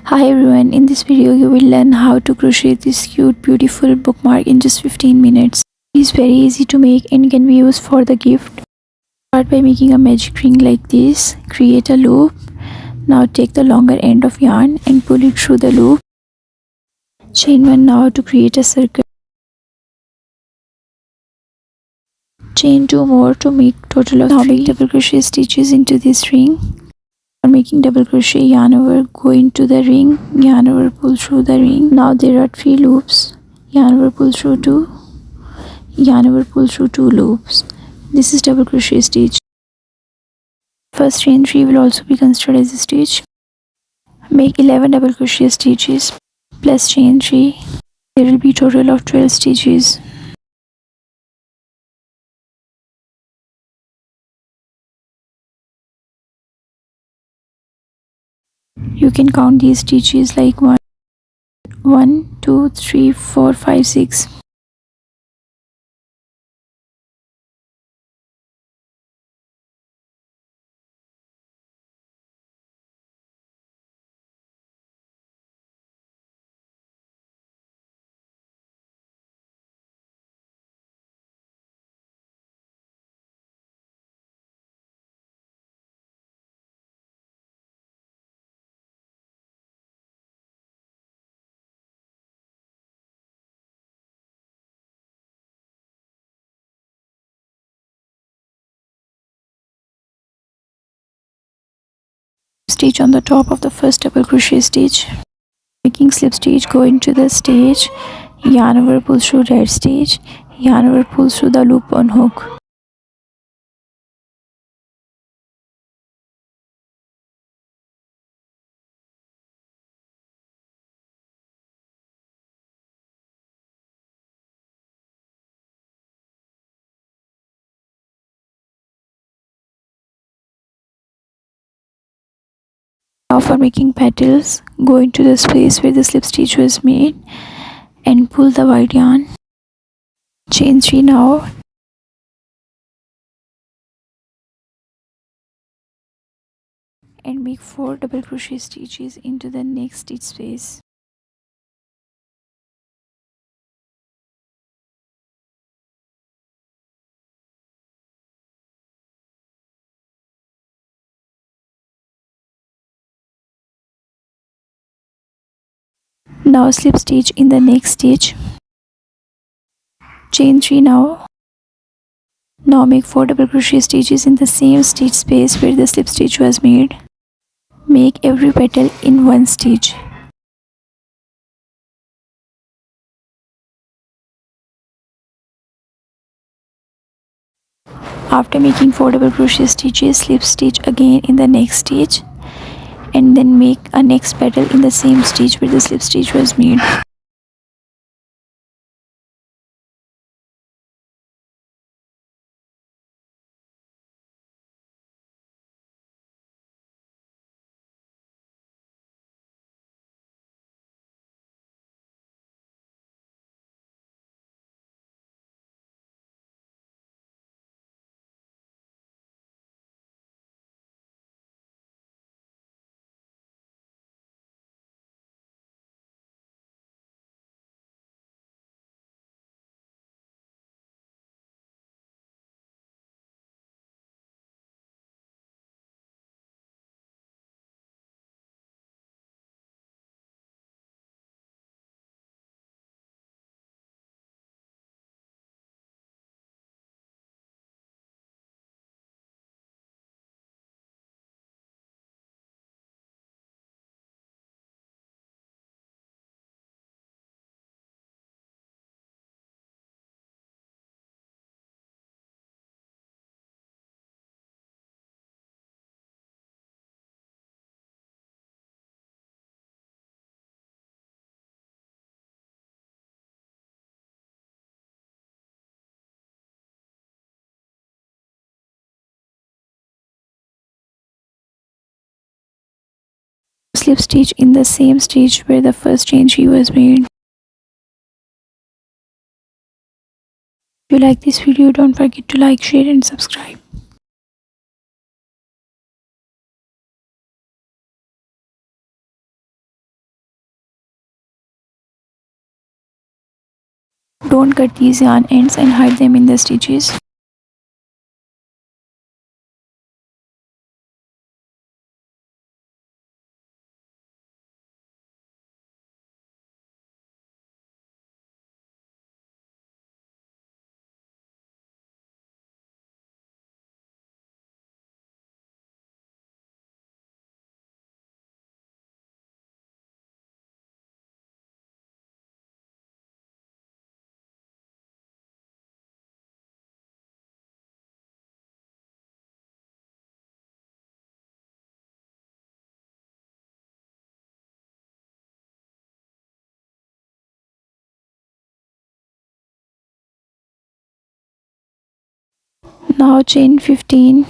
Hi everyone, in this video you will learn how to crochet this cute beautiful bookmark in just 15 minutes. It is very easy to make and can be used for the gift. Start by making a magic ring like this. Create a loop. Now take the longer end of yarn and pull it through the loop. Chain 1 now to create a circle. Chain 2 more to make total of 3. Now make double crochet stitches into this ring. For making double crochet, yarn over, go into the ring, yarn over, pull through the ring. Now there are 3 loops. Yarn over, pull through 2, yarn over, pull through 2 loops. This is double crochet stitch. First chain 3 will also be considered as a stitch. Make 11 double crochet stitches plus chain 3. There will be total of 12 stitches. You can count these stitches like 1, 2, 3, 4, 5, 6. Stitch on the top of the first double crochet stitch. Making slip stitch, go into the stitch, yarn over, pull through red stitch, yarn over, pull through the loop on hook. Now for making petals, go into the space where the slip stitch was made and pull the white yarn. Chain 3 now. And make 4 double crochet stitches into the next stitch space. Now slip stitch in the next stitch. Chain 3 now. Now make 4 double crochet stitches in the same stitch space where the slip stitch was made. Make every petal in one stitch. After making 4 double crochet stitches, slip stitch again in the next stitch and then make a next petal in the same stitch where the slip stitch was made. Slip stitch in the same stitch where the first chain 3 was made. If you like this video, don't forget to like, share and subscribe. Don't cut these yarn ends and hide them in the stitches. Now chain 15.